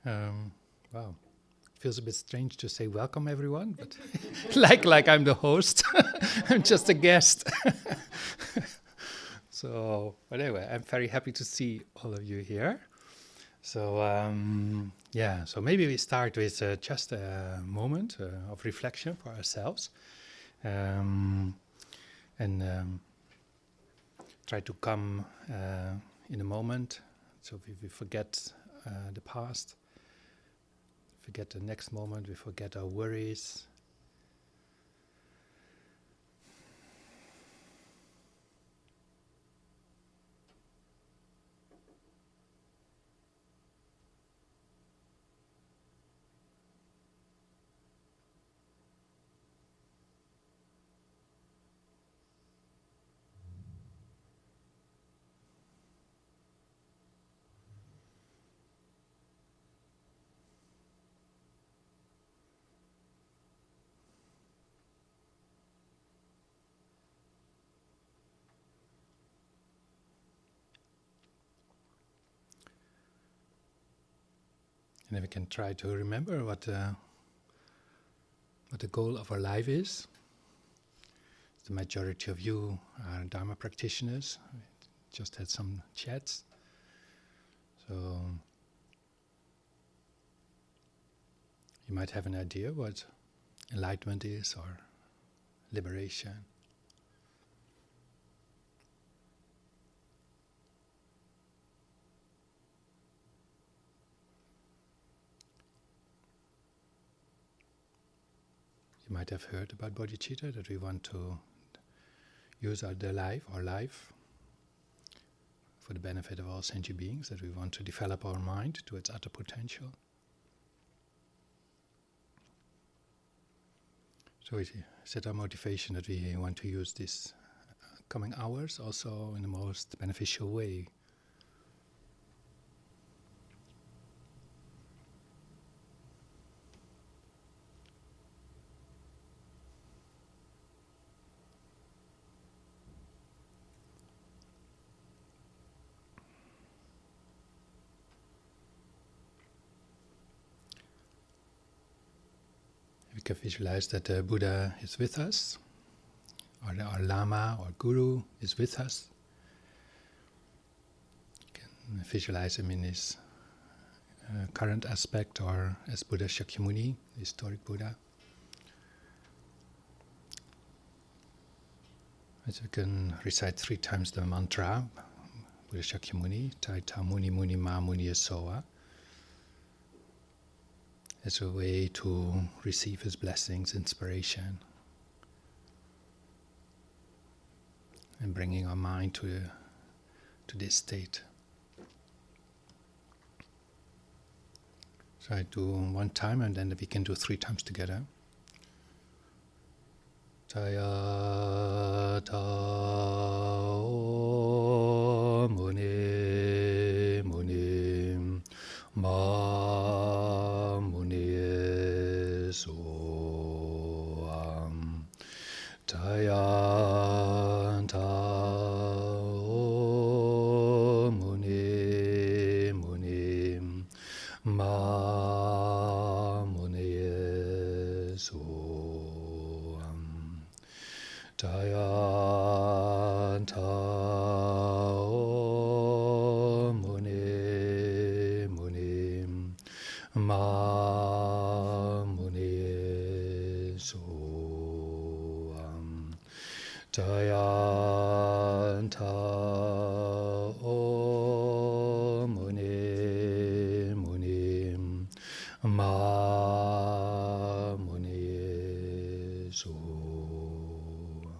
Wow, feels a bit strange to say welcome everyone, but like I'm the host, I'm just a guest. So, but anyway, I'm very happy to see all of you here. So so maybe we start with just a moment of reflection for ourselves, and try to come in a moment, so we forget the past, forget the next moment, we forget our worries. And then we can try to remember what the goal of our life is. The majority of you are Dharma practitioners. We just had some chats. So you might have an idea what enlightenment is or liberation. You might have heard about bodhicitta, that we want to use our life for the benefit of all sentient beings, that we want to develop our mind to its utter potential. So we set our motivation that we want to use these coming hours also in the most beneficial way. We can visualize that the Buddha is with us, or our Lama or Guru is with us. You can visualize him in his current aspect, or as Buddha Shakyamuni, the historic Buddha. So we can recite 3 times the mantra, Buddha Shakyamuni, Taita Muni Muni Ma Muni Yasoa, as a way to receive his blessings, inspiration, and bringing our mind to this state. So I do 1 time, and then we can do 3 times together. Taya ta muni muni ma muni soam. Taya ta muni muni ma muni soam. Taya ta muni muni ma muni soam. Taya ta muni muni ma muni soam.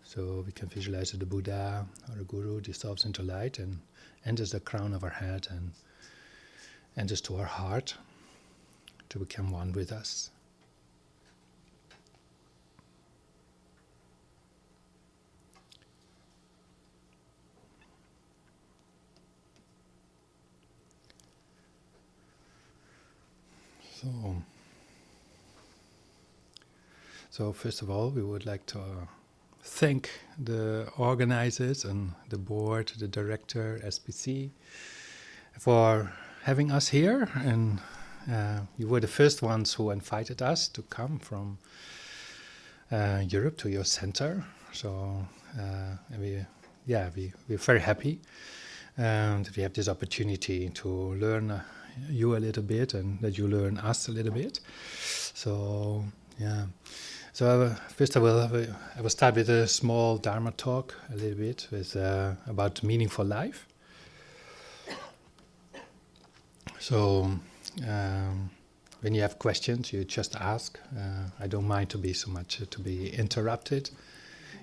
So we can visualize that the Buddha or the Guru dissolves into light and enters the crown of our head and enters to our heart to become one with us. So first of all, we would like to thank the organizers and the board, the director, SPC, for having us here. And you were the first ones who invited us to come from Europe to your center. So we're very happy that we have this opportunity to learn you a little bit and that you learn us a little bit. So yeah. So first I will start with a small Dharma talk a little bit with about meaningful life. So when you have questions, you just ask. I don't mind to be so much to be interrupted.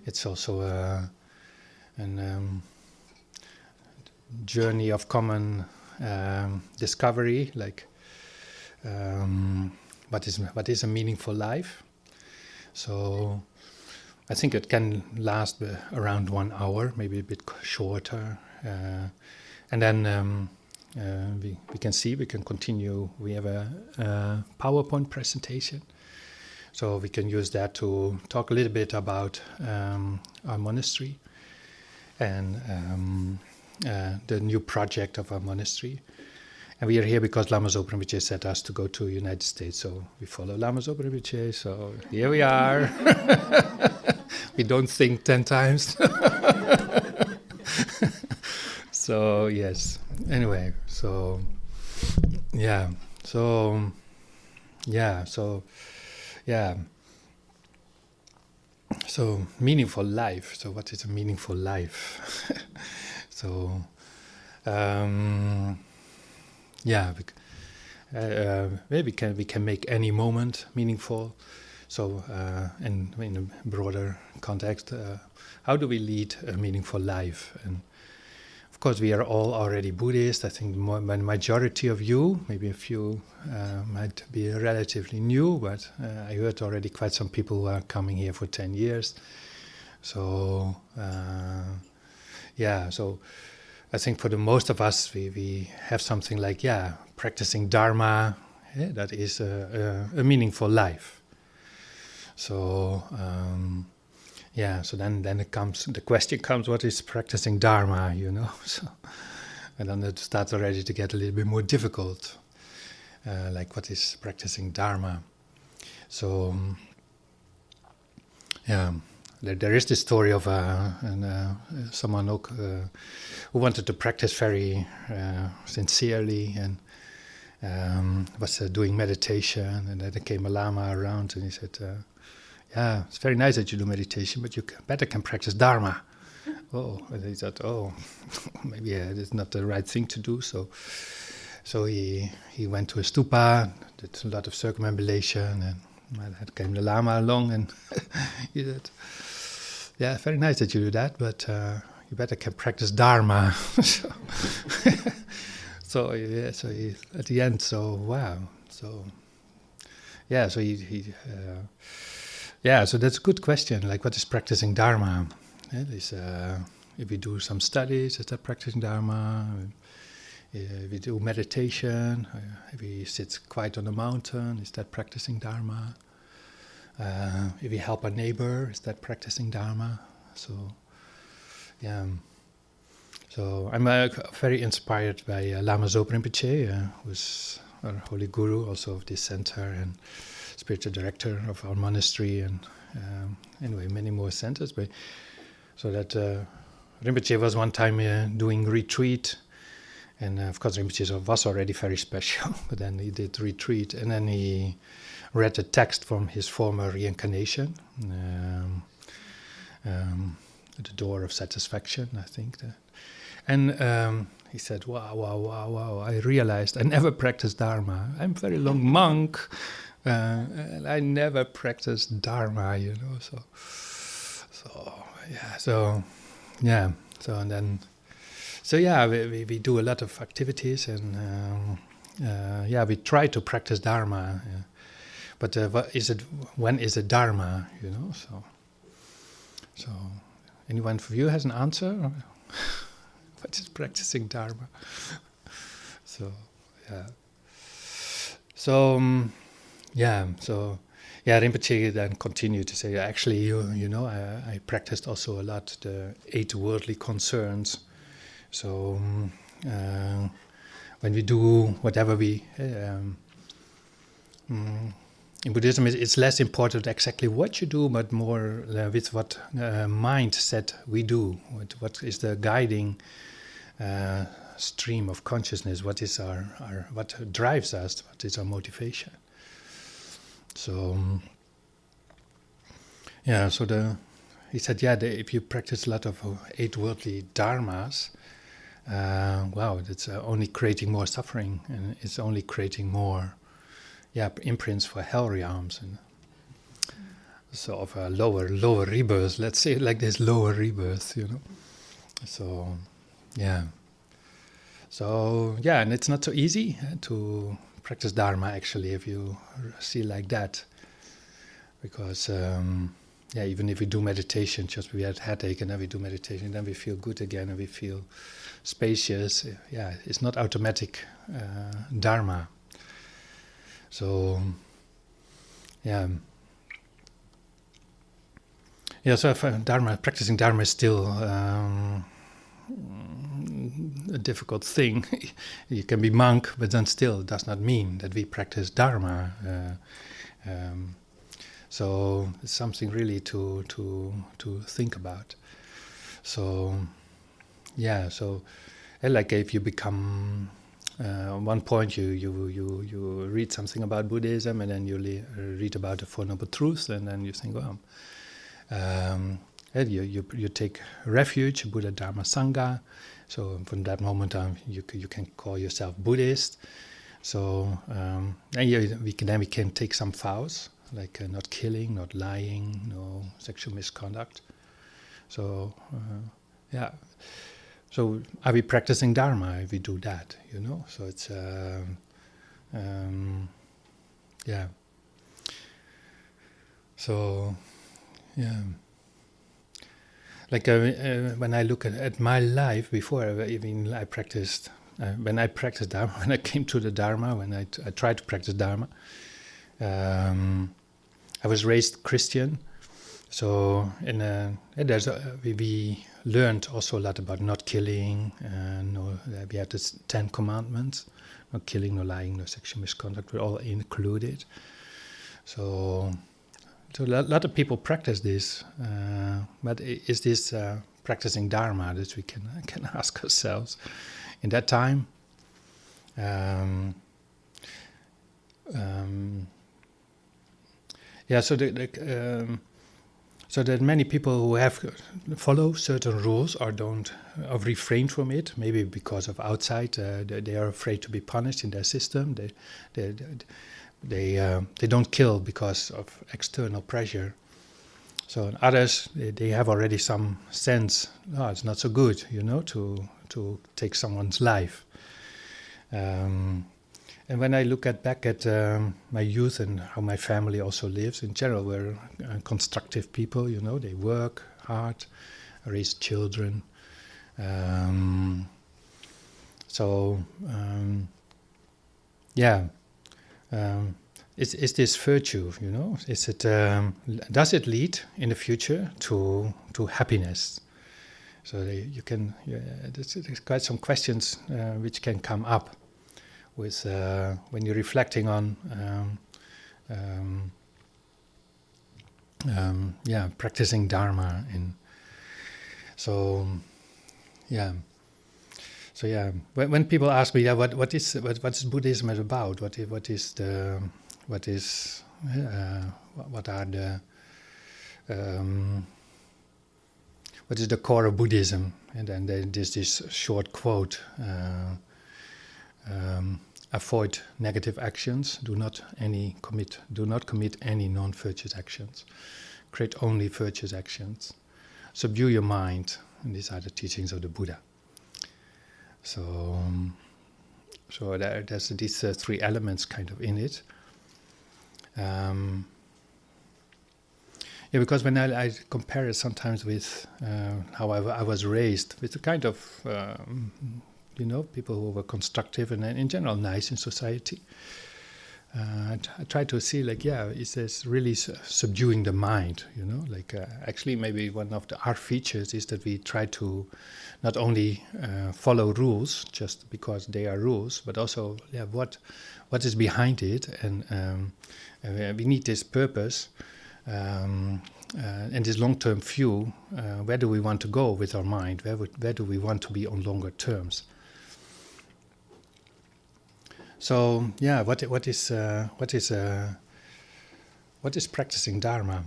It's also a journey of common discovery, like what is a meaningful life. So I think it can last around 1 hour, maybe a bit shorter, and then we can continue. We have a PowerPoint presentation, so we can use that to talk a little bit about our monastery and the new project of our monastery. And we are here because Lama Zopa Rinpoche set us to go to the United States. So we follow Lama Zopa Rinpoche, so here we are. We don't think 10 times. So, yes. Anyway, so meaningful life. So what is a meaningful life? So, maybe we can make any moment meaningful. So, and in a broader context, how do we lead a meaningful life? And of course, we are all already Buddhist. I think the majority of you, maybe a few, might be relatively new, but I heard already quite some people who are coming here for 10 years. So, so I think for the most of us, we have something like, practicing Dharma, that is a meaningful life. So, so then the question comes, what is practicing Dharma, So, and then it starts already to get a little bit more difficult, like what is practicing Dharma? So, there is this story of someone who wanted to practice very sincerely and was doing meditation, and then there came a Lama around and he said, it's very nice that you do meditation, but you better can practice Dharma. And he thought, maybe it's not the right thing to do. So he went to a stupa, did a lot of circumambulation, and then came the Lama along, and he said, very nice that you do that, but you better can practice Dharma. So he, at the end, so that's a good question. Like, what is practicing Dharma? If we do some studies, is that practicing Dharma? If we do meditation, if we sit quiet on a mountain, is that practicing Dharma? If we help a neighbor, is that practicing Dharma? So, So I'm very inspired by Lama Zopa Rinpoche, who's our holy guru, also of this center, and spiritual director of our monastery, and anyway, many more centers. But so that Rinpoche was one time doing retreat, and of course Rinpoche was already very special, but then he did retreat, and then he read a text from his former reincarnation, The Door of Satisfaction, I think. And he said, wow, I realized I never practiced Dharma. I'm a very long monk, and I never practiced Dharma, we do a lot of activities, and we try to practice Dharma. But when is it Dharma, So anyone of you has an answer? What is practicing Dharma? So Rinpoche then continued to say, actually, you know, I practiced also a lot the 8 worldly concerns. So when we do whatever we in Buddhism, it's less important exactly what you do, but more with what mindset we do. What is the guiding stream of consciousness? What is our what drives us? What is our motivation? So he said, if you practice a lot of 8 worldly dharmas, that's only creating more suffering, and it's only creating more imprints for hell realms and sort of a lower rebirth. Let's say it like this, lower rebirth, you know. So and it's not so easy to practice Dharma, actually, if you see like that, because even if we do meditation, just we had headache and then we do meditation, then we feel good again and we feel spacious. It's not automatic Dharma. So so if practicing Dharma is still a difficult thing. You can be monk, but then still it does not mean that we practice Dharma. So it's something really to think about. So like if you become at one point you read something about Buddhism, and then you read about the Four Noble Truths, and then you think, well, you take refuge, Buddha, Dharma, Sangha. So from that moment on, you can call yourself Buddhist. So we can take some vows, like not killing, not lying, no sexual misconduct. So So are we practicing Dharma if we do that? You know. So it's So like when I look at my life before I practiced, when I practiced Dharma, when I came to the Dharma, when I tried to practice Dharma, I was raised Christian. So we learned also a lot about not killing. We had the 10 commandments: no killing, no lying, no sexual misconduct. We're all included. So a lot of people practice this, but is this practicing Dharma? That we can ask ourselves. In that time, so that many people who follow certain rules or refrain from it, maybe because of outside, they are afraid to be punished in their system. They don't kill because of external pressure. So others, they have already some sense. It's not so good, to take someone's life. And when I look back at my youth and how my family also lives, in general, we're constructive people. They work hard, raise children. Is this virtue? Is it? Does it lead in the future to happiness? So there's quite some questions which can come up with when you're reflecting on practicing Dharma. When people ask me, what's Buddhism about? What is the core of Buddhism? And then there's this short quote: avoid negative actions. Do not commit any non-virtuous actions. Create only virtuous actions. Subdue your mind. And these are the teachings of the Buddha. So there's these 3 elements kind of in it. Because when I compare it sometimes with how I was raised, with the kind of people who were constructive and in general nice in society. I try to see, like, is this really subduing the mind? Like, actually, maybe one of our features is that we try to not only follow rules just because they are rules, but also, what is behind it, and we need this purpose and this long-term view. Where do we want to go with our mind? Where do we want to be on longer terms? So what is practicing Dharma?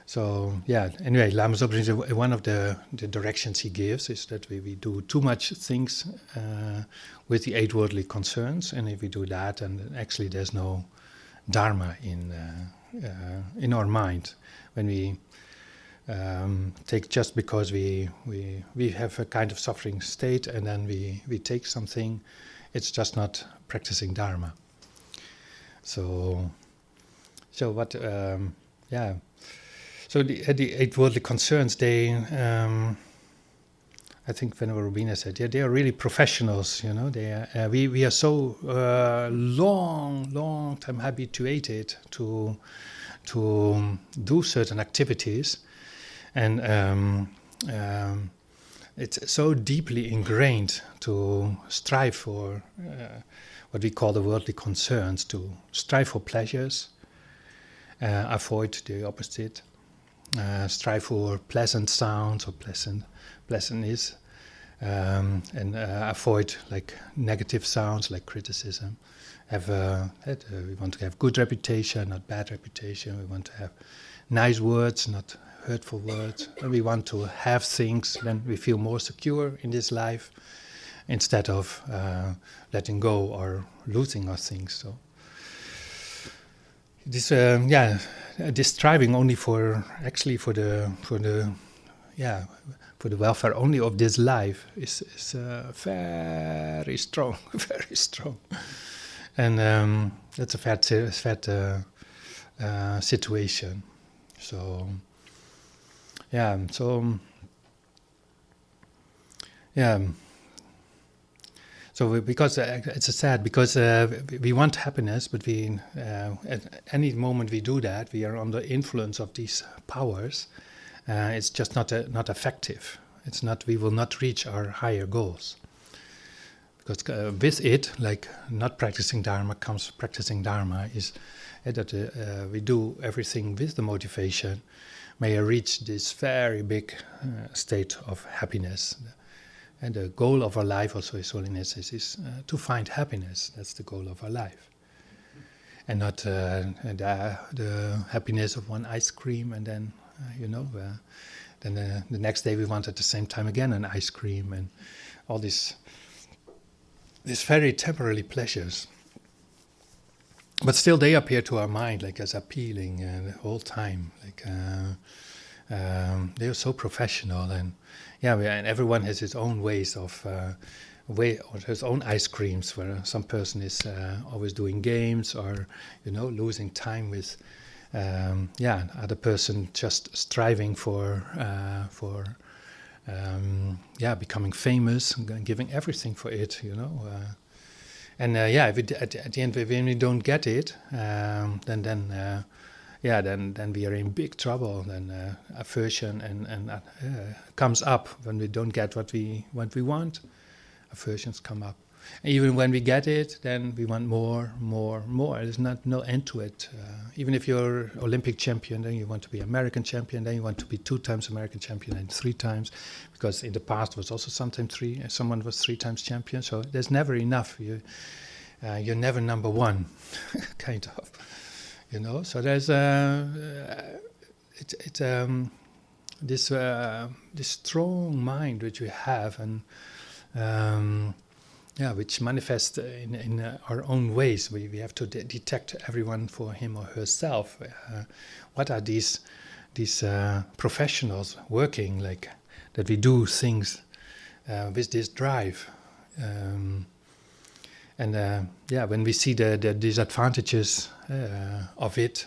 So anyway, Lama Zopa, one of the directions he gives is that we do too much things with the 8 worldly concerns, and if we do that, then actually there's no Dharma in our mind. When we take just because we have a kind of suffering state, and then we take something, it's just not practicing Dharma. So what? So the 8 worldly concerns, they, I think Venerable Rubina said, they are really professionals. They are, we are so long time habituated to do certain activities. And it's so deeply ingrained to strive for what we call the worldly concerns, to strive for pleasures, avoid the opposite, strive for pleasant sounds or pleasantness, and avoid like negative sounds like criticism. We want to have good reputation, not bad reputation. We want to have nice words, not hurtful words. And we want to have things, then we feel more secure in this life, instead of letting go or losing our things. So this this striving only for the welfare only of this life is very strong, very strong, and that's a fat situation. So because it's sad, because we want happiness, but at any moment we do that, we are under influence of these powers. It's just not effective. It's not. We will not reach our higher goals. Because with it, like not practicing Dharma, comes practicing Dharma is that we do everything with the motivation. May I reach this very big state of happiness. And the goal of our life, also His Holiness says, is to find happiness. That's the goal of our life. And not the happiness of one ice cream, and then, then the next day we want at the same time again an ice cream, and all these very temporary pleasures. But still they appear to our mind like as appealing the whole time. Like they are so professional, and and everyone has his own ways of or his own ice creams. Where some person is always doing games, or losing time with other person just striving for becoming famous and giving everything for it. And if at the end when we don't get it, then we are in big trouble. Then aversion and comes up when we don't get what we want. Aversions come up. Even when we get it, then we want more. There's no end to it. Even if you're Olympic champion, then you want to be American champion, then you want to be 2 times American champion and 3 times, because in the past was also sometimes 3. Someone was 3 times champion. So there's never enough. You're never number 1, kind of. So there's this strong mind which we have, and which manifests in our own ways. We have to detect everyone for him or herself. What are these professionals working like that? We do things with this drive, when we see the disadvantages of it,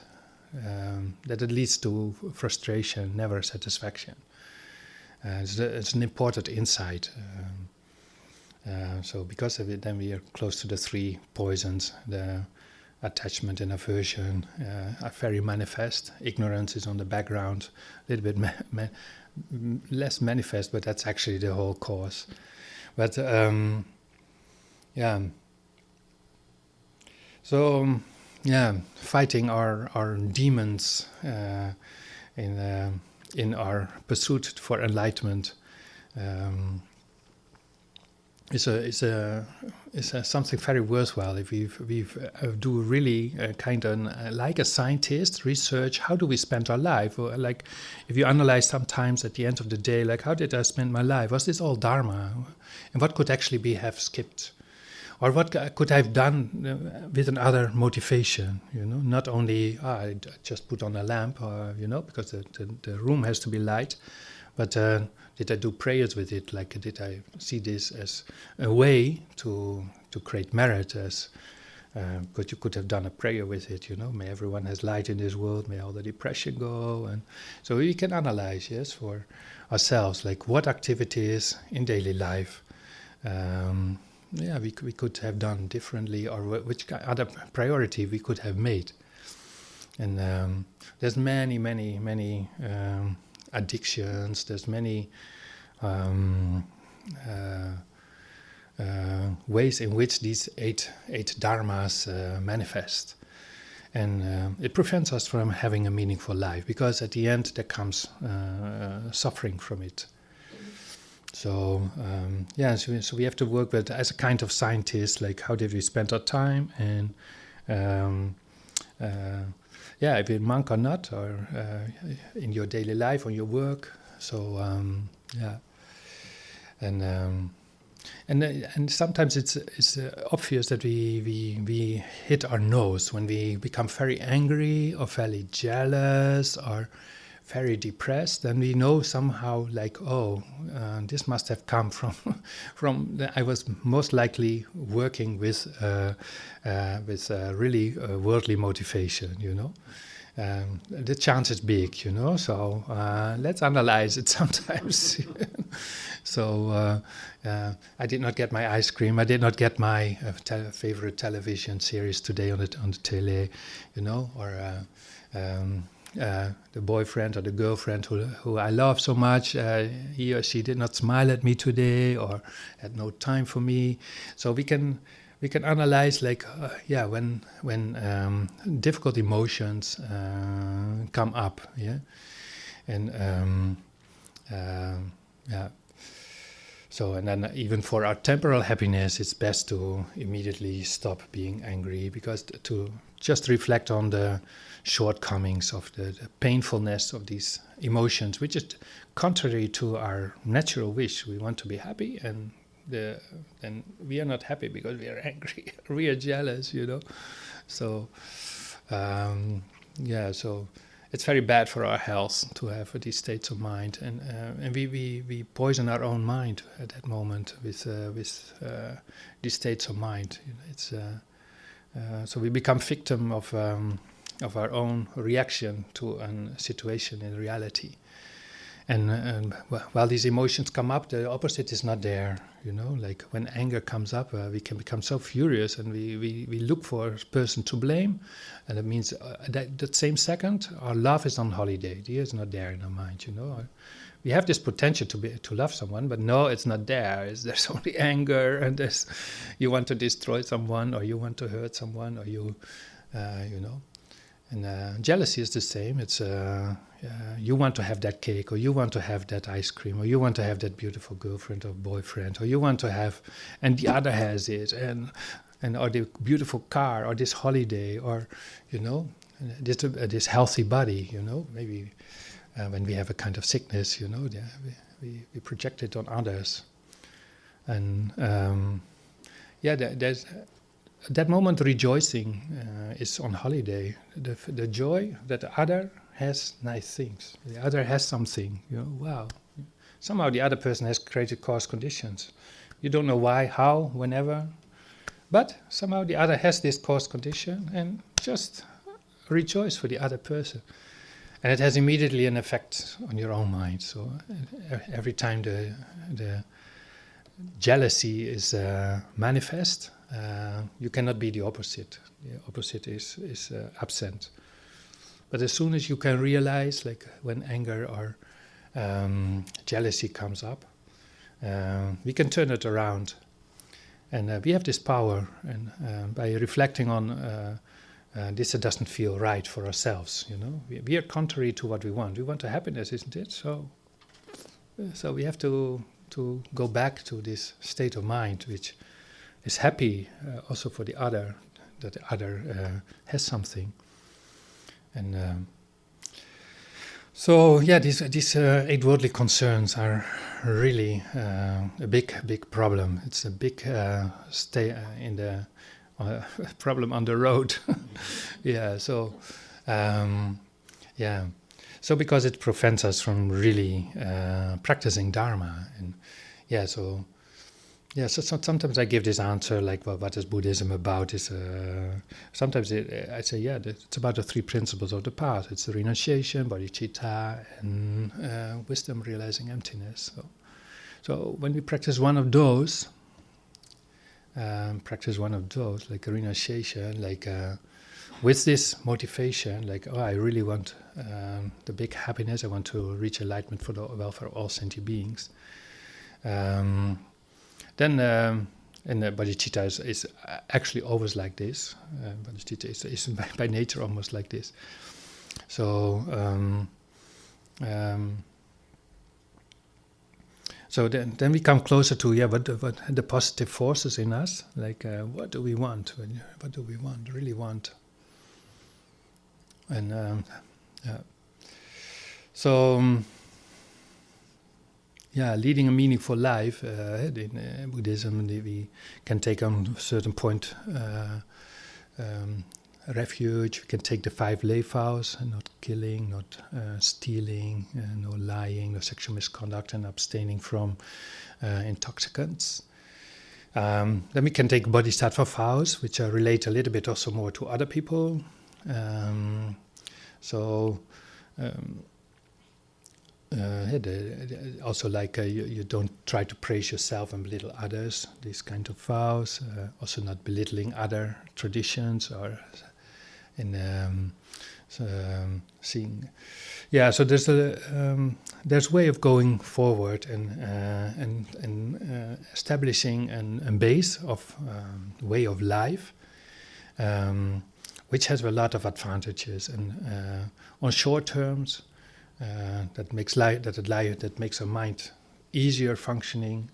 that it leads to frustration, never satisfaction. It's an important insight. So because of it, then we are close to the three poisons. The attachment and aversion are very manifest. Ignorance is on the background, a little bit less manifest, but that's actually the whole cause. But so fighting our demons in our pursuit for enlightenment is something very worthwhile. If we do really kind of like a scientist research, how do we spend our life? Or like if you analyze sometimes at the end of the day, like how did I spend my life? Was this all Dharma? And what could actually have skipped? Or what could I have done with another motivation? Not only I just put on a lamp, or because the room has to be light, but did I do prayers with it? Like, did I see this as a way to create merit? As but you could have done a prayer with it. May everyone has light in this world. May all the depression go. And so we can analyze, yes, for ourselves, like what activities in daily life. We could have done differently, or which other priority we could have made. And there's many addictions. There's many ways in which these eight dharmas manifest, and it prevents us from having a meaningful life, because at the end there comes suffering from it. So so we have to work with, as a kind of scientist, like how did we spend our time, and if you're a monk or not, or in your daily life, or your work. So and sometimes it's obvious that we hit our nose when we become very angry or very jealous or very depressed. Then we know somehow, like, this must have come from I was most likely working with really worldly motivation. The chance is big, so let's analyze it sometimes. So I did not get my ice cream. I did not get my favorite television series today on the tele, or the boyfriend or the girlfriend who I love so much, he or she did not smile at me today, or had no time for me. So we can analyze, like, when difficult emotions come up, and So, and then even for our temporal happiness, it's best to immediately stop being angry, because to just reflect on the shortcomings of the painfulness of these emotions, which is contrary to our natural wish. We want to be happy, and then we are not happy because we are angry. We are jealous, So, so it's very bad for our health to have these states of mind, and we poison our own mind at that moment with these states of mind. So we become victim of our own reaction to a situation in reality. And while these emotions come up, the opposite is not there. Like when anger comes up, we can become so furious, and we look for a person to blame, and it means that same second our love is on holiday. It is not there in our mind. We have this potential to love someone, but no, it's not there. There's only anger, and you want to destroy someone, or you want to hurt someone, or you. And jealousy is the same. It's you want to have that cake, or you want to have that ice cream, or you want to have that beautiful girlfriend or boyfriend, or you want to have, and the other has it, and or the beautiful car, or this holiday, or this healthy body. Maybe when we have a kind of sickness, we project it on others, and there's. That moment, rejoicing is on holiday. The joy that the other has nice things. The other has something. Wow. Somehow the other person has created cause conditions. You don't know why, how, whenever, but somehow the other has this cause condition, and just rejoice for the other person. And it has immediately an effect on your own mind. So every time the jealousy is manifest, you cannot be the opposite. The opposite is absent. But as soon as you can realize, like when anger or jealousy comes up, we can turn it around. And we have this power, and by reflecting on this doesn't feel right for ourselves, you know. We are contrary to what we want. We want a happiness, isn't it? So we have to go back to this state of mind, which is happy also for the other, that the other has something. And these 8 worldly concerns are really a big problem. It's a big problem on the road. So because it prevents us from really practicing Dharma, and so sometimes I give this answer like, well, what is Buddhism about? Sometimes I say, it's about the 3 principles of the path. It's the renunciation, bodhicitta, and wisdom, realizing emptiness. So when we practice one of those, like a renunciation, like with this motivation, like, I really want the big happiness, I want to reach enlightenment for the welfare of all sentient beings. Then bodhicitta is actually always like this. Bodhicitta is by nature almost like this. So then we come closer to what the positive forces in us. Like what do we want? What do we want? Really want? And leading a meaningful life in Buddhism, we can take on a certain point refuge. We can take the 5 lay vows: not killing, not stealing, no lying, no sexual misconduct, and abstaining from intoxicants. Then we can take bodhisattva vows, which relate a little bit also more to other people. Also, like you don't try to praise yourself and belittle others. These kind of vows. Also, not belittling other traditions or seeing. So there's way of going forward and establishing a base of way of life, which has a lot of advantages. And on short terms. That makes our mind easier functioning.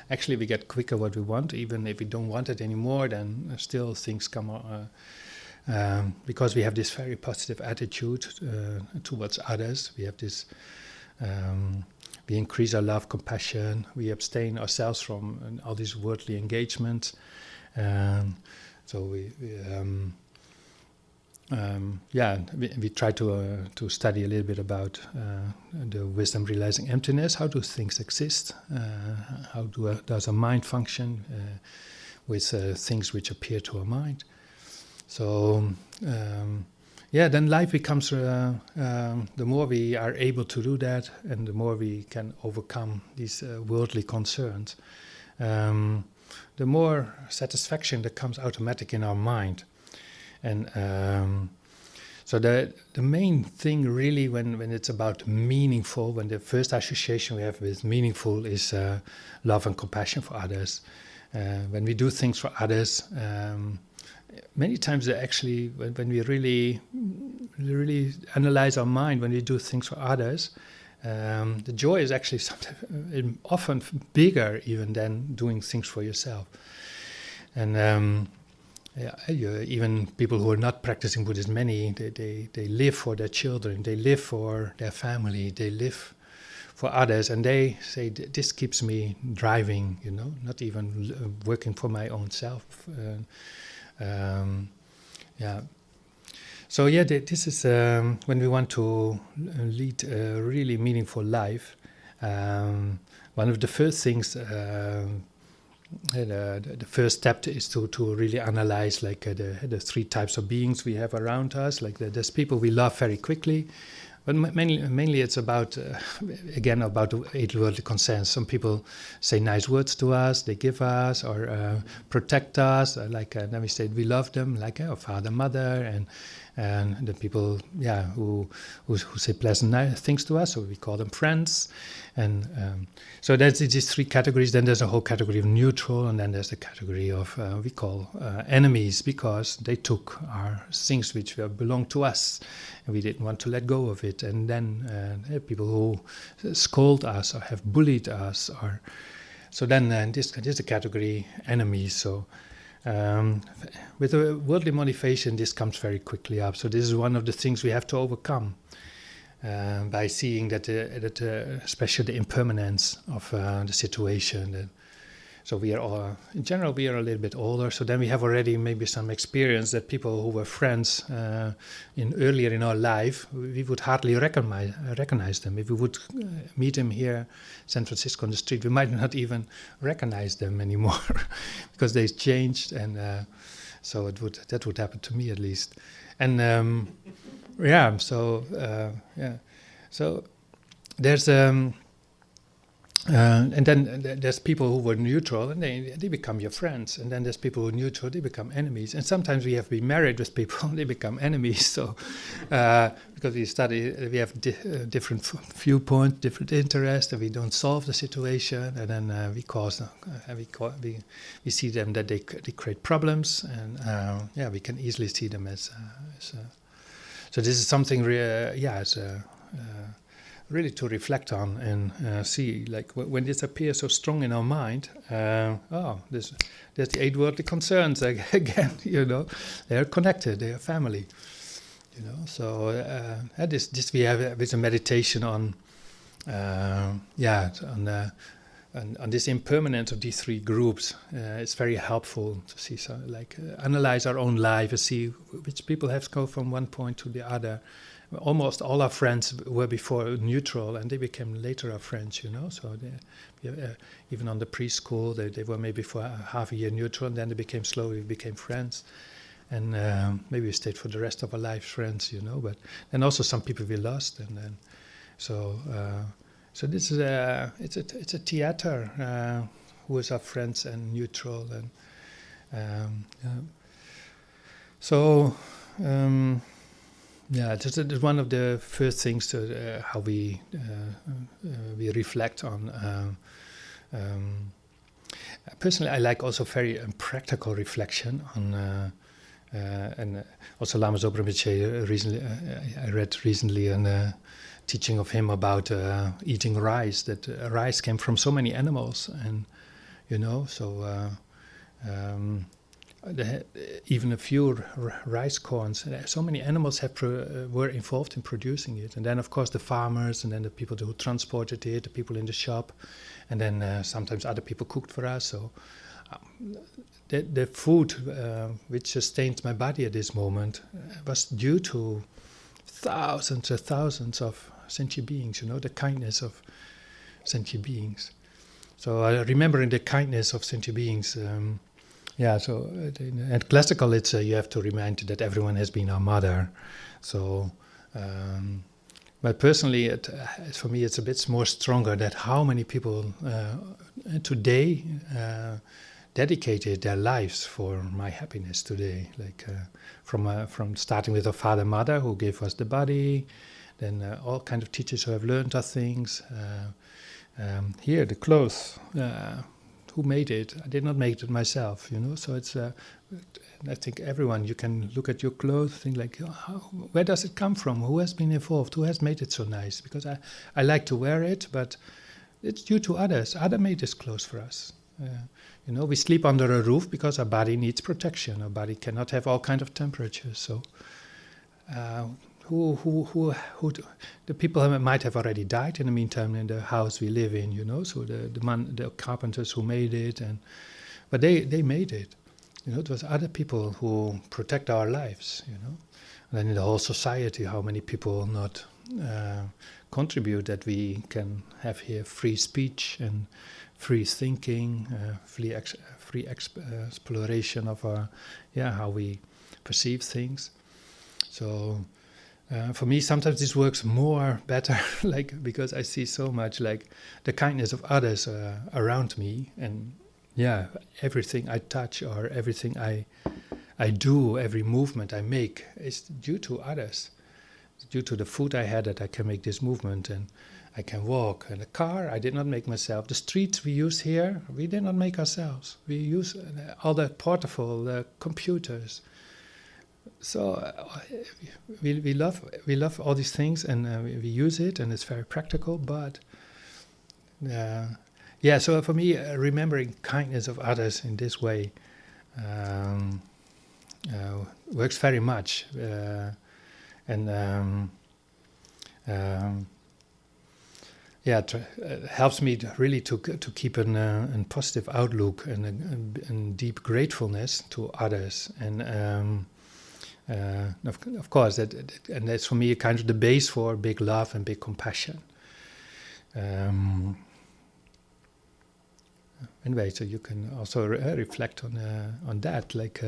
Actually, we get quicker what we want, even if we don't want it anymore. Then still things come because we have this very positive attitude towards others. We have this. We increase our love, compassion. We abstain ourselves from all these worldly engagements. We try to study a little bit about the wisdom realizing emptiness. How do things exist? How does our mind function with things which appear to our mind? So then life becomes the more we are able to do that, and the more we can overcome these worldly concerns, the more satisfaction that comes automatic in our mind. And so the main thing really when it's about meaningful, when the first association we have with meaningful is love and compassion for others. When we do things for others, many times actually when we really analyze our mind, when we do things for others, the joy is actually often bigger even than doing things for yourself. And even people who are not practicing Buddhism, they live for their children, they live for their family, they live for others, and they say, this keeps me driving, not even working for my own self. So this is when we want to lead a really meaningful life. One of the first things the first step is to really analyze like the 3 types of beings we have around us. Like there's people we love very quickly, But mainly it's about, again, about the eight worldly concerns. Some people say nice words to us, they give us, or protect us. Then we say we love them, like our father, mother, and the people, who say pleasant things to us, so we call them friends. And so that's these three categories. Then there's a whole category of neutral, and then there's the category of we call enemies, because they took our things which belong to us, and we didn't want to let go of it. And then people who scold us or have bullied us, or so then this is the category enemies. So with a worldly motivation, this comes very quickly up. So this is one of the things we have to overcome by seeing that especially the impermanence of the situation. So we are all, in general, we are a little bit older. So then we have already maybe some experience that people who were friends earlier in our life, we would hardly recognize them. If we would meet them here, San Francisco on the street, we might not even recognize them anymore because they changed. And so that would happen to me at least. And so there's and then there's people who were neutral, and they become your friends. And then there's people who are neutral, they become enemies. And sometimes we have to be married with people, they become enemies. So because we have different viewpoints, different interests, and we don't solve the situation, and then we see them that they create problems, and we can easily see them as so this is something really to reflect on and see, like when this appears so strong in our mind, there's the eight worldly concerns again, they are connected, they are family, so this we have with a meditation on this impermanence of these three groups. It's very helpful to see, analyze our own life and see which people have gone from one point to the other. Almost all our friends were before neutral, and they became later our friends, So even on the preschool, they were maybe for half a year neutral, and then they slowly became friends. And maybe we stayed for the rest of our lives friends, But then also some people we lost, and then so this is it's a theater. Who is our friends and neutral, and this is one of the first things to how we reflect on. Personally, I like also very practical reflection on, and also Lama Zopa Rinpoche recently. I read recently a teaching of him about eating rice. That rice came from so many animals, and even a few rice corns. So many animals were involved in producing it, and then of course the farmers, and then the people who transported it, the people in the shop, and then sometimes other people cooked for us. So the food which sustains my body at this moment was due to thousands and thousands of sentient beings. The kindness of sentient beings. So remembering the kindness of sentient beings. So at classical, it's you have to remind that everyone has been our mother. So, but personally, for me, it's a bit more stronger that how many people today dedicated their lives for my happiness today. Like from starting with our father, mother, who gave us the body, then all kind of teachers who have learned our things. Here, the clothes. Who made it? I did not make it myself, So it's, I think everyone, you can look at your clothes, think like, where does it come from? Who has been involved? Who has made it so nice? Because I like to wear it, but it's due to others. Others made this clothes for us. We sleep under a roof because our body needs protection. Our body cannot have all kinds of temperatures. So, who the people might have already died in the meantime in the house we live in, So the carpenters who made it, but they made it, It was other people who protect our lives, And then in the whole society, how many people not contribute that we can have here free speech and free thinking, free exploration of our how we perceive things. So. For me, sometimes this works more better, like because I see so much like the kindness of others around me, and yeah, everything I touch or everything I do, every movement I make is due to others. It's due to the food I had that I can make this movement, and I can walk. And the car I did not make myself. The streets we use here, we did not make ourselves. We use all the portable computers. So we love all these things, and we use it, and it's very practical. But yeah, so for me, remembering kindness of others in this way works very much, and yeah, helps me really to keep a positive outlook and deep gratefulness to others, and of course and that's for me kind of the base for big love and big compassion. Anyway, so you can also reflect on that, like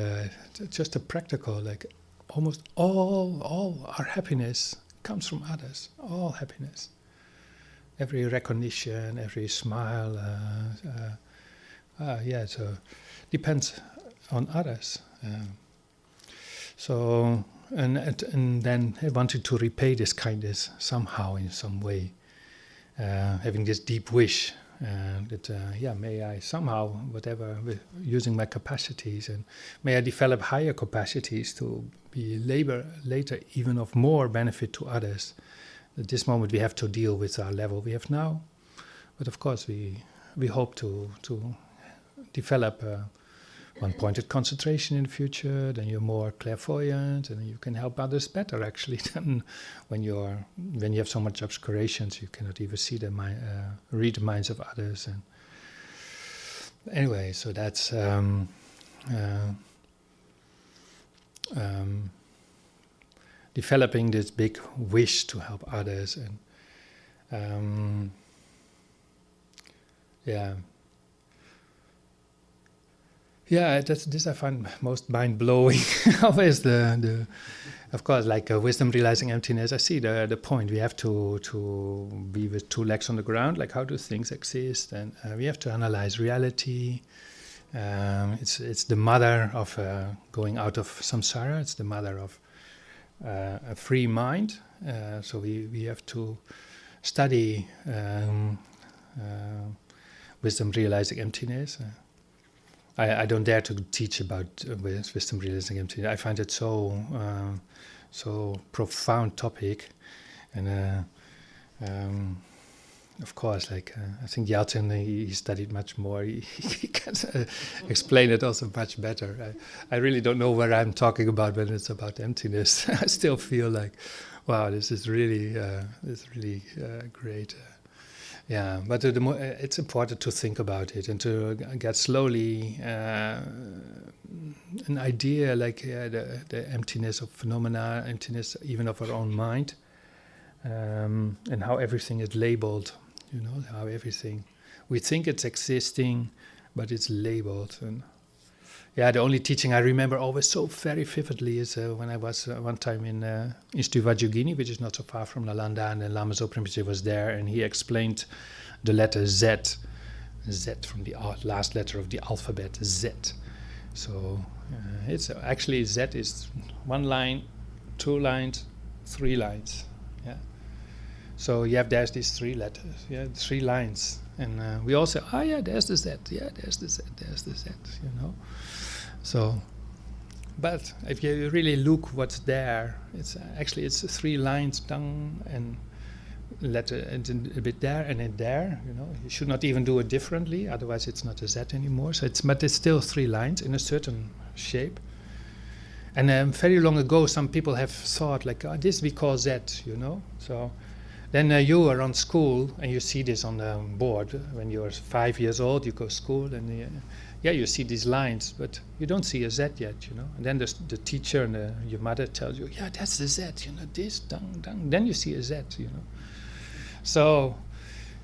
just a practical, like almost all our happiness comes from others. All happiness, every recognition, every smile, yeah. So depends on others. So and then I wanted to repay this kindness somehow in some way, having this deep wish. That may I somehow, whatever, using my capacities, and may I develop higher capacities to be later even of more benefit to others. At this moment we have to deal with our level we have now, but of course we hope to develop one-pointed concentration in the future. Then you're more clairvoyant, and you can help others better actually than when you have so much obscurations you cannot even see read the minds of others. And anyway, so that's developing this big wish to help others, and yeah, this I find most mind-blowing. Always of course, like wisdom realizing emptiness. I see the point. We have to be with two legs on the ground. Like, how do things exist? And we have to analyze reality. It's the mother of going out of samsara. It's the mother of a free mind. So we have to study wisdom realizing emptiness. I don't dare to teach about wisdom realizing emptiness. I find it so profound topic, and of course, like I think Yalchen, he studied much more. He can explain it also much better. I really don't know what I'm talking about when it's about emptiness. I still feel like, wow, this is really great. Yeah, but it's important to think about it and to get slowly an idea, like the emptiness of phenomena, emptiness even of our own mind, and how everything is labeled. You know, how everything we think it's existing, but it's labeled. And yeah, the only teaching I remember always so very vividly is when I was one time in Institute Vajrayogini, which is not so far from Nalanda, and then Lama Zopa Rinpoche was there, and he explained the letter Z from the last letter of the alphabet, Z. So it's actually Z is one line, two lines, three lines. Yeah. So there's these three letters, three lines, and we all say, oh yeah, there's the Z, there's the Z, you know. So, but if you really look what's there, it's three lines down and letter and a bit there and in there. You know, you should not even do it differently, otherwise it's not a Z anymore. So but it's still three lines in a certain shape. And very long ago, some people have thought like, oh, this we call Z, you know. So then you are on school and you see this on the board. When you're 5 years old, you go to school and you see these lines, but you don't see a Z yet, you know. And then the teacher and your mother tells you, yeah, that's the Z, you know, this, dang. Then you see a Z, you know. So,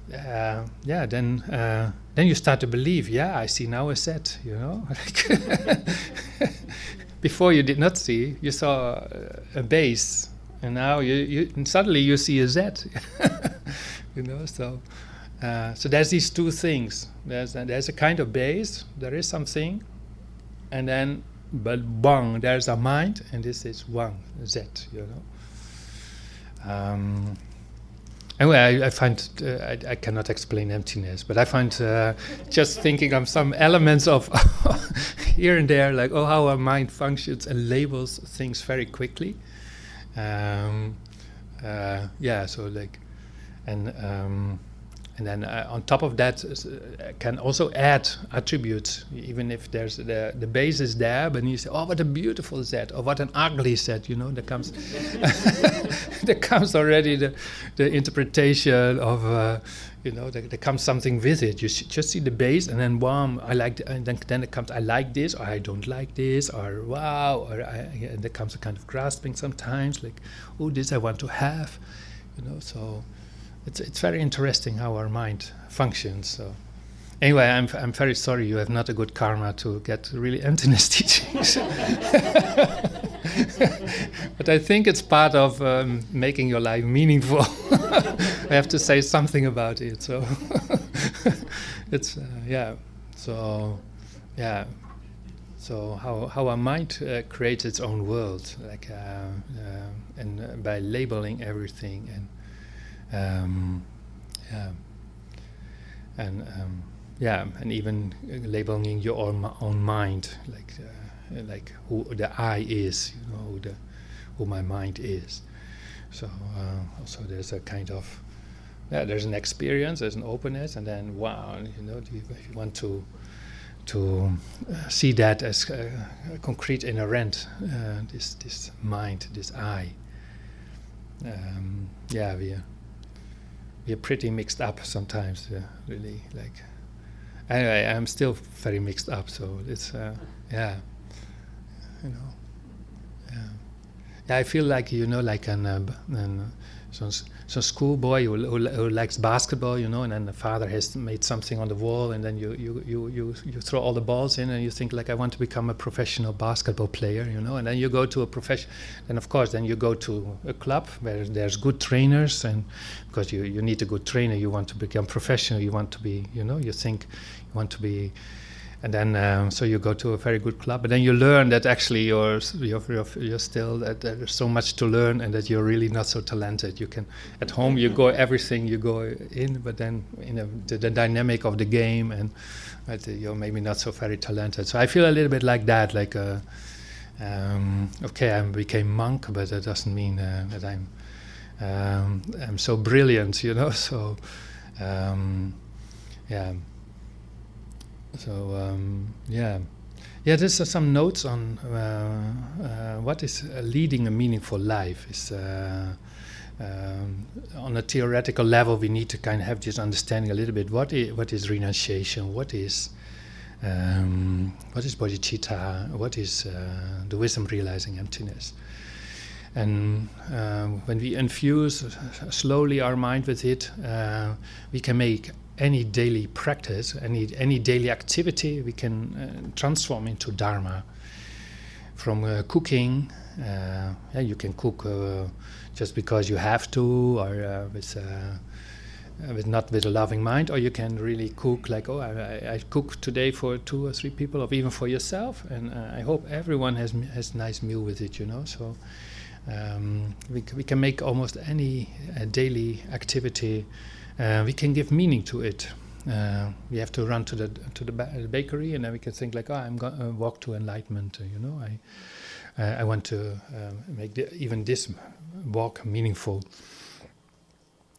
then you start to believe, yeah, I see now a Z, you know. Before you did not see, you saw a base, and now and suddenly you see a Z. So there's these two things. There's a kind of base. There is something, and then bang, there's a mind, and this is one Z. Anyway, I find I cannot explain emptiness, but I find just thinking of some elements of here and there, like how our mind functions and labels things very quickly. So like, and then on top of that, can also add attributes, even if there's the base is there, but you say, oh, what a beautiful Z, or what an ugly Z, there comes there comes already the interpretation of, there comes something with it. You just see the base, and then wham, I like, and then it comes, I like this, or I don't like this, or wow, and there comes a kind of grasping sometimes, like, oh, this I want to have, so. It's very interesting how our mind functions. So, anyway, I'm very sorry you have not a good karma to get really emptiness teachings. But I think it's part of making your life meaningful. I have to say something about it. So, it's So, So how our mind creates its own world, like and by labeling everything and. And even labeling your own mind, like who the I is, who my mind is. So also there's a kind of there's an experience, there's an openness, and then wow, if you want to see that as concrete inherent, this mind, this I. We're pretty mixed up sometimes, really. Like, anyway, I'm still very mixed up. So it's, I feel like like some schoolboy who likes basketball, and then the father has made something on the wall, and then you throw all the balls in, and you think like, I want to become a professional basketball player, and then you go to a profession, and of course then you go to a club where there's good trainers, and because you need a good trainer, you want to become professional, you want to be, you think you want to be. And then, so you go to a very good club, and then you learn that actually you're still that there's so much to learn, and that you're really not so talented. You can at home you go everything you go in, but then the dynamic of the game, and you're maybe not so very talented. So I feel a little bit like that, like okay, I became monk, but that doesn't mean that I'm so brilliant, So So there's some notes on what is leading a meaningful life. Is on a theoretical level, we need to kind of have this understanding a little bit. What is renunciation? What is bodhicitta? What is the wisdom realizing emptiness? And when we infuse slowly our mind with it, we can make any daily practice, any daily activity, we can transform into Dharma. From cooking, you can cook just because you have to, or not with a loving mind, or you can really cook like, I cook today for 2 or 3 people, or even for yourself, and I hope everyone has a nice meal with it, So we can make almost any daily activity. We can give meaning to it. We have to run to the bakery, and then we can think like, I'm going to walk to enlightenment. I want to make even this walk meaningful.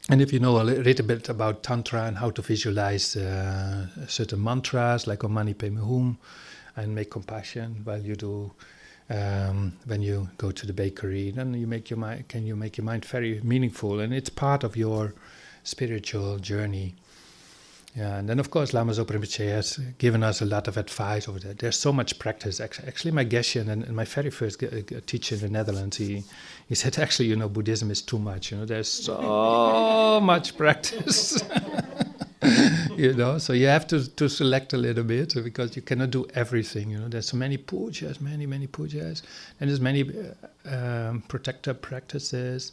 And if you know a little bit about Tantra and how to visualize certain mantras like Om Mani Padme Hum, and make compassion while you do. When you go to the bakery, then you make your mind very meaningful, and it's part of your spiritual journey. And then of course Lama Zopa Rinpoche has given us a lot of advice over that. There's so much practice. Actually my Geshe and my very first teacher in the Netherlands, he said actually, Buddhism is too much. There's so much practice. So you have to select a little bit because you cannot do everything. There's so many pujas, many pujas, and there's many protective practices.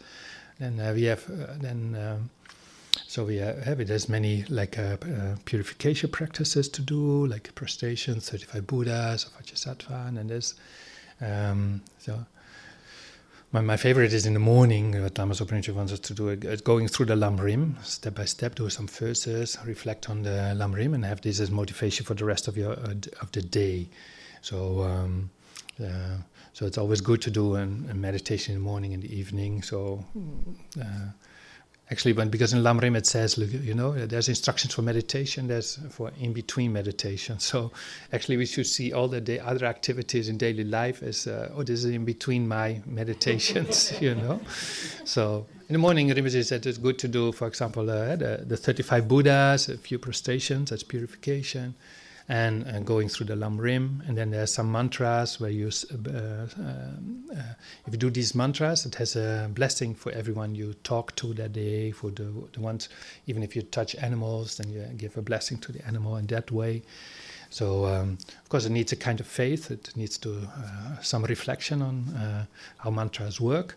And we have there's many purification practices to do, like prostration, 35 Buddhas, of Vajrasattva, and there's so. My favorite is in the morning, what Dharma Upanishad wants us to do, going through the Lamrim, step by step, do some verses, reflect on the Lamrim, and have this as motivation for the rest of the day. So it's always good to do a meditation in the morning and the evening. So actually, because in Lamrim it says, there's instructions for meditation, there's for in-between meditation. So actually we should see all the other activities in daily life as, this is in between my meditations, So in the morning, Rinpoche said it's good to do, for example, the 35 Buddhas, a few prostrations, that's purification. And going through the Lamrim, and then there's some mantras where if you do these mantras, it has a blessing for everyone you talk to that day, for the ones, even if you touch animals, then you give a blessing to the animal in that way. So, of course, it needs a kind of faith, it needs to some reflection on how mantras work.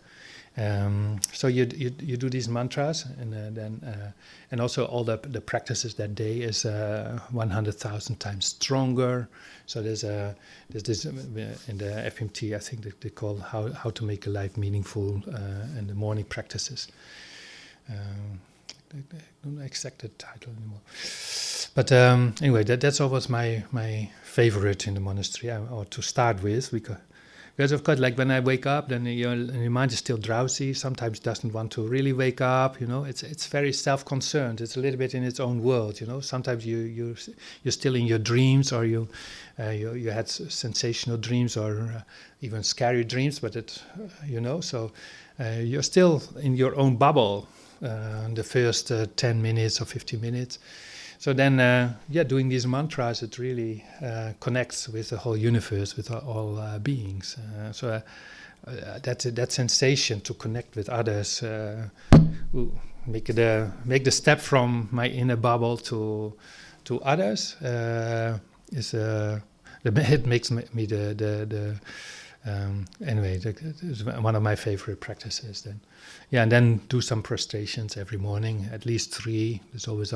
So you do these mantras, and also all the practices that day is 100,000 times stronger. So there's this in the FMT, I think they call how to make a life meaningful, and the morning practices. I don't know exact title anymore. But anyway, that's always my favorite in the monastery, or to start with, because of course, like when I wake up, then your mind is still drowsy. Sometimes doesn't want to really wake up. It's very self-concerned. It's a little bit in its own world. Sometimes you're still in your dreams, or you had sensational dreams, or even scary dreams. But so you're still in your own bubble. The first 10 minutes or 15 minutes. So then, doing these mantras, it really connects with the whole universe, with all beings. So that sensation to connect with others, make the step from my inner bubble to others, it makes me anyway, it's one of my favorite practices. Then, and then do some prostrations every morning, at least 3. There's always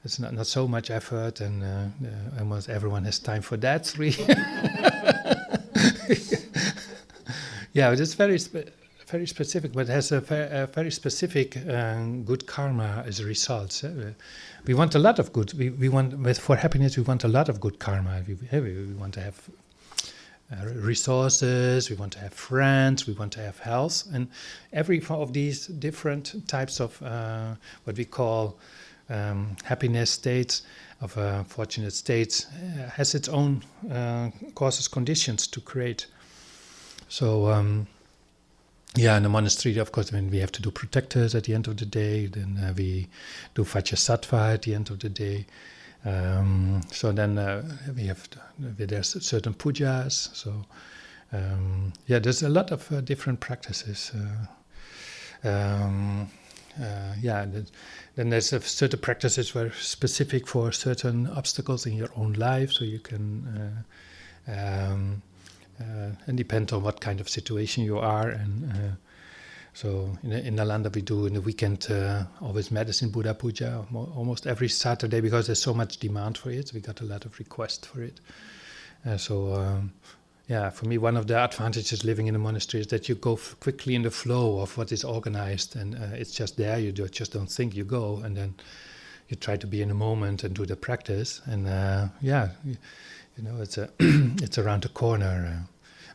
it's not so much effort, and almost everyone has time for that 3. It's very specific, but it has a very specific good karma as a result. We want a lot of good. We want, for happiness, we want a lot of good karma. We want to have resources, we want to have friends, we want to have health, and every of these different types of what we call happiness states, of fortunate states, has its own causes, conditions to create. So in the monastery, of course, when we have to do protectors at the end of the day, then we do Vajrasattva at the end of the day. So then there's certain pujas. So there's a lot of different practices. Then there's certain practices were specific for certain obstacles in your own life, so you can and depend on what kind of situation you are. And so in Nalanda we do in the weekend always medicine Buddha puja almost every Saturday, because there's so much demand for it. We got a lot of requests for it. For me, one of the advantages living in a monastery is that you go quickly in the flow of what is organized, and it's just there. You just don't think, you go, and then you try to be in the moment and do the practice. And it's it's around the corner.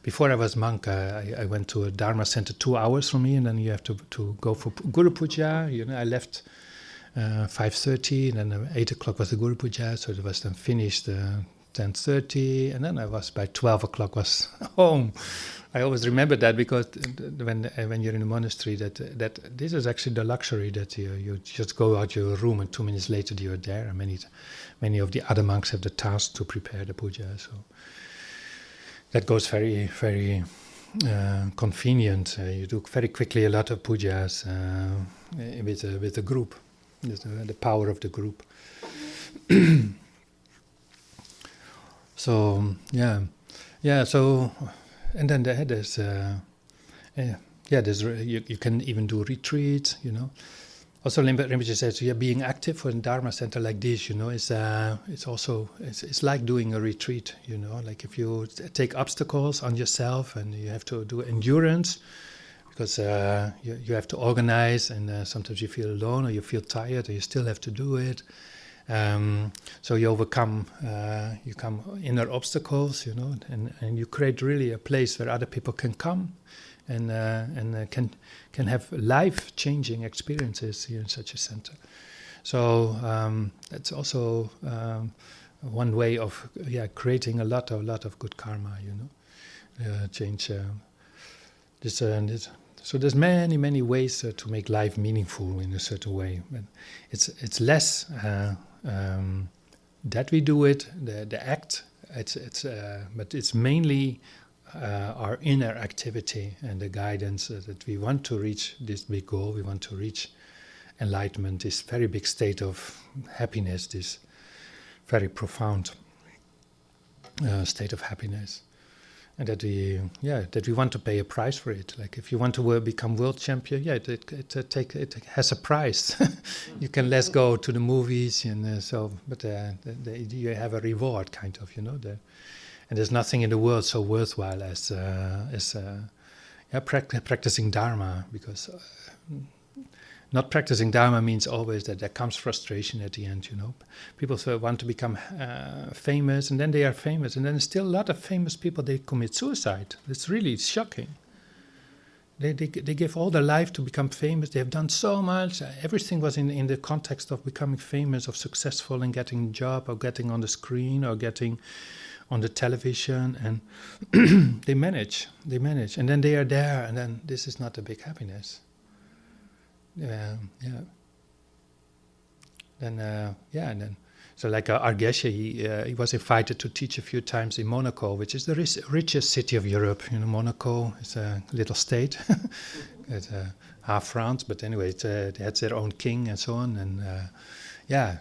Before I was monk, I went to a Dharma center 2 hours from me, and then you have to go for Guru Puja. I left 5:30, and then 8 o'clock was the Guru Puja, so it was then finished 10:30, and then I was by 12 o'clock was home. I always remember that, because when you're in a monastery, that this is actually the luxury, that you just go out your room and 2 minutes later you're there. And many of the other monks have the task to prepare the puja, so that goes very, very convenient. You do very quickly a lot of pujas with a group. There's the power of the group. So yeah. So, and then there's you can even do retreats. Also, Rinpoche says, being active for a Dharma center like this, it's like doing a retreat. Like if you take obstacles on yourself and you have to do endurance, because you have to organize, and sometimes you feel alone or you feel tired, and you still have to do it. So you overcome inner obstacles, and you create really a place where other people can come and can have life-changing experiences here in such a center. So that's also one way of creating a lot of good karma. Change this. So there's many ways to make life meaningful in a certain way. But it's less that we do it, the act. But it's mainly our inner activity and the guidance that we want to reach this big goal. We want to reach enlightenment, this very big state of happiness, this very profound state of happiness. And that we want to pay a price for it. Like if you want to become world champion, it has a price. You can less go to the movies, but you have a reward, kind of, and there's nothing in the world so worthwhile as practicing Dharma, because not practicing Dharma means always that there comes frustration at the end. People want to become famous, and then they are famous, and then still a lot of famous people, they commit suicide. It's really shocking. They give all their life to become famous. They have done so much. Everything was in the context of becoming famous, of successful, and getting a job, or getting on the screen, or getting on the television, and they manage, and then they are there, and then this is not a big happiness. So like Argeshe, he was invited to teach a few times in Monaco, which is the richest city of Europe. Monaco is a little state. It's half France, but anyway, they had their own king and so on. And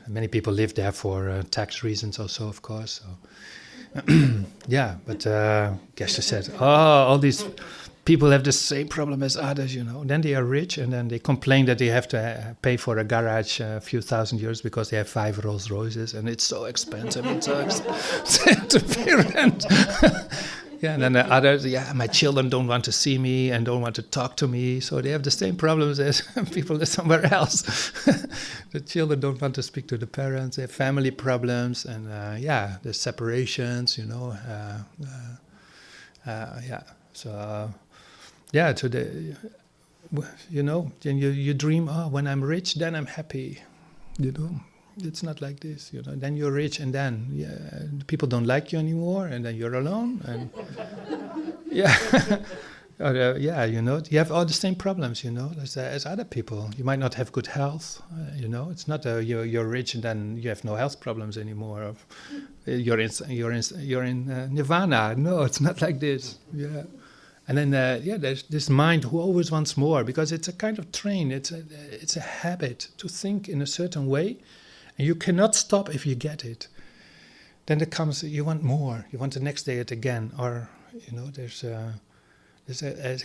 many people live there for tax reasons also, of course. So. But Geshe said, all these people have the same problem as others, Then they are rich, and then they complain that they have to pay for a garage a few thousand euros because they have 5 Rolls Royces, and it's so expensive. To pay rent. And then the others, my children don't want to see me and don't want to talk to me, so they have the same problems as people somewhere else. The children don't want to speak to the parents. They have family problems, and the separations, So. Today, then you dream, when I'm rich, then I'm happy, It's not like this, Then you're rich, and then people don't like you anymore, and then you're alone, and you have all the same problems, as other people. You might not have good health, It's not you're rich and then you have no health problems anymore. Or you're in nirvana. No, it's not like this. Yeah. And then, there's this mind who always wants more, because it's a kind of train. It's a habit to think in a certain way, and you cannot stop if you get it. Then it comes, you want more. You want the next day it again, or there's a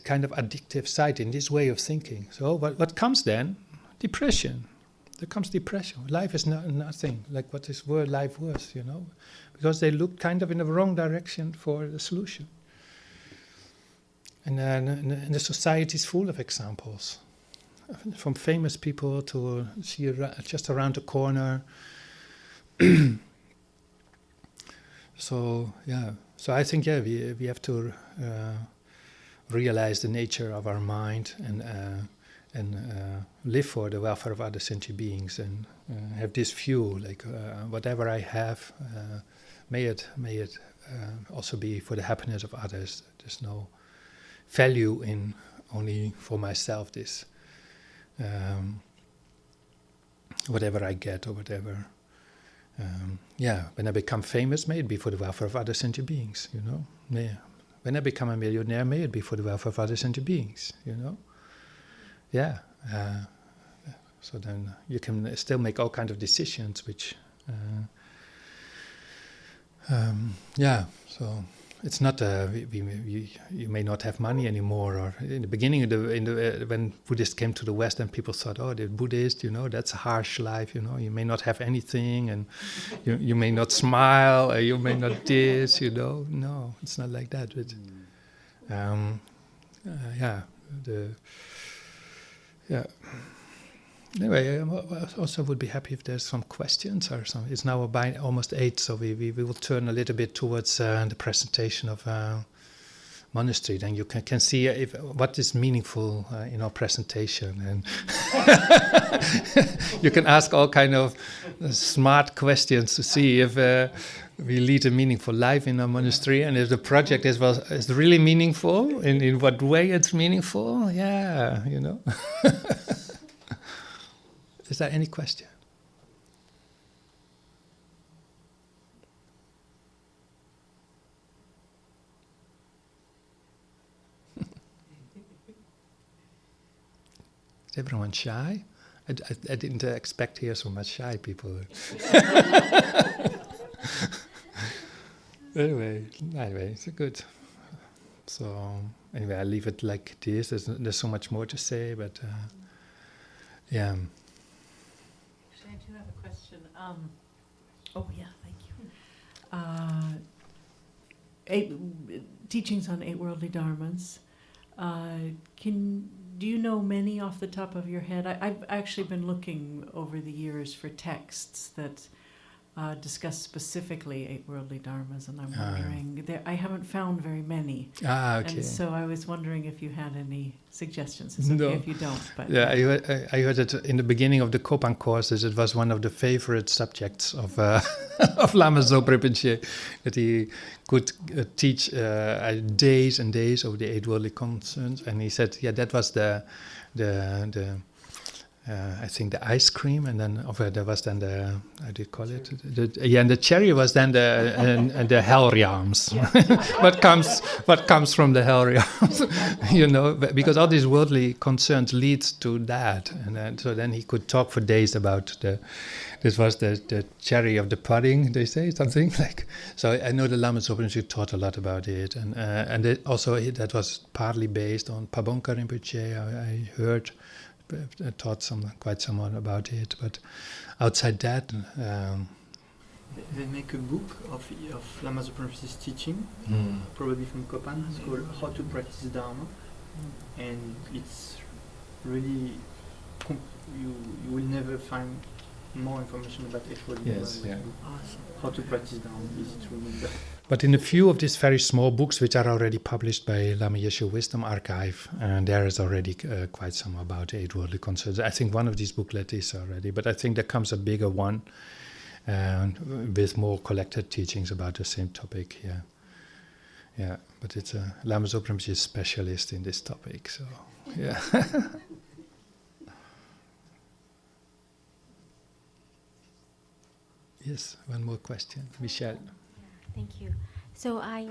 kind of addictive side in this way of thinking. So what comes then? Depression. There comes depression. Life is nothing like what this world life was, because they look kind of in the wrong direction for the solution. And the society is full of examples, from famous people to see just around the corner. So I think we have to realize the nature of our mind and live for the welfare of other sentient beings, and have this view, like whatever I have, may it also be for the happiness of others. There's no value in only for myself this whatever I get or whatever. When I become famous, may it be for the welfare of other sentient beings, When I become a millionaire, may it be for the welfare of other sentient beings, So then you can still make all kinds of decisions which Yeah, so it's not you may not have money anymore. Or in the beginning, when Buddhists came to the West, and people thought, oh, the Buddhist, that's a harsh life. You may not have anything, and you may not smile, or you may not this. No, it's not like that. But Anyway, I also would be happy if there's some questions or something. It's now about almost 8, so we will turn a little bit towards the presentation of monastery. Then you can see what is meaningful in our presentation, and you can ask all kind of smart questions to see if we lead a meaningful life in our monastery, and if the project is really meaningful. In what way it's meaningful? Yeah, Is there any question? Is everyone shy? I didn't expect here so much shy people. Anyway, it's good. So anyway, I leave it like this. There's so much more to say, but yeah. I do have a question. Thank you. Teachings on 8 worldly dharmas. Do you know many off the top of your head? I've actually been looking over the years for texts that discuss specifically 8 worldly dharmas, and I'm wondering, I haven't found very many. Okay. And so I was wondering if you had any suggestions. It's okay if you don't. But yeah, I heard it in the beginning of the Kopan courses. It was one of the favorite subjects of of Lama Zopa Rinpoche, that he could teach days and days of the 8 worldly concerns. And he said, that was the I think the ice cream, and then there was then the, how do you call it? And the cherry was then the hell realms. what comes from the hell realms? Because all these worldly concerns leads to that, and so then he could talk for days about this was the cherry of the pudding, they say, something like. So I know the Lama Zopa Rinpoche taught a lot about it, and that was partly based on Pabonka Rinpoche. I heard. Taught quite somewhat about it, but outside that, they make a book of Lama Zopa Rinpoche's teaching, probably from Kopan. It's called How to Practice Dharma, and it's really you will never find more information about it. Yes, yeah. Awesome. How to Practice Dharma is it really? But in a few of these very small books, which are already published by Lama Yeshe Wisdom Archive, and there is already quite some about 8 worldly concerns. I think one of these booklets is already, but I think there comes a bigger one with more collected teachings about the same topic. Yeah. But it's Lama Zopa Rinpoche is specialist in this topic, so yeah. Yes, one more question, Michelle. Thank you. So I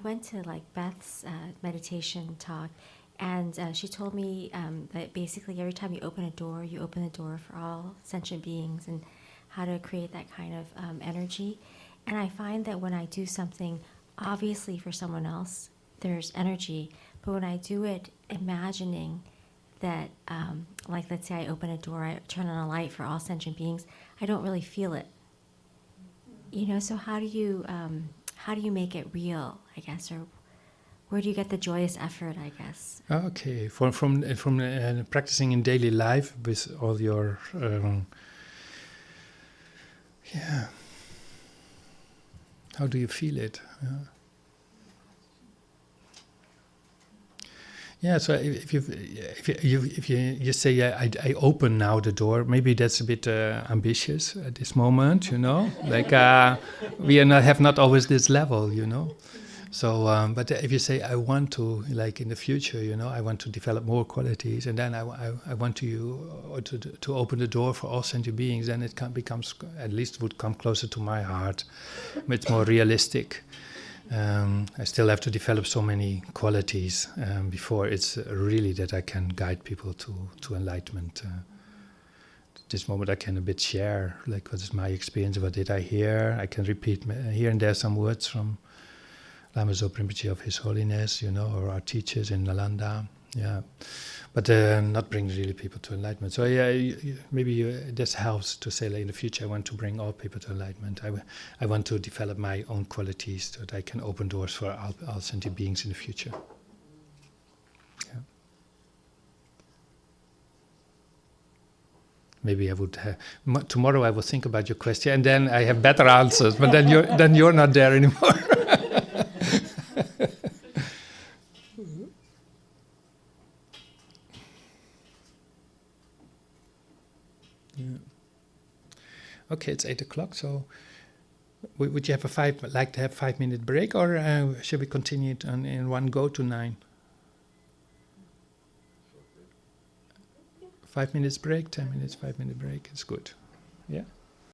went to Beth's meditation talk, and she told me that basically every time you open the door for all sentient beings, and how to create that kind of energy. And I find that when I do something obviously for someone else, there's energy. But when I do it imagining that, let's say I open a door, I turn on a light for all sentient beings, I don't really feel it. So how do you make it real, I guess, or where do you get the joyous effort, I guess? Okay, from practicing in daily life with all your how do you feel it? Yeah, so if you say I open now the door, maybe that's a bit ambitious at this moment, we have not always this level, So, but if you say I want to, in the future, I want to develop more qualities, and then I want to open the door for all sentient beings, then it becomes, at least would come closer to my heart. It's more realistic. I still have to develop so many qualities before it's really that I can guide people to enlightenment. this moment I can a bit share, like what is my experience, what did I hear. I can repeat here and there some words from Lama Zopa Rinpoche of His Holiness, or our teachers in Nalanda. Yeah, but not bring really people to enlightenment. So maybe this helps to say, like, in the future I want to bring all people to enlightenment. I want to develop my own qualities so that I can open doors for all sentient beings in the future. Yeah. Maybe I would tomorrow I will think about your question, and then I have better answers. But then you're not there anymore. Yeah. Okay, it's 8:00. So, would you have like to have 5-minute break, or should we continue it in one go to 9? 5 minutes break, 10 minutes, 5-minute break. It's good. Yeah.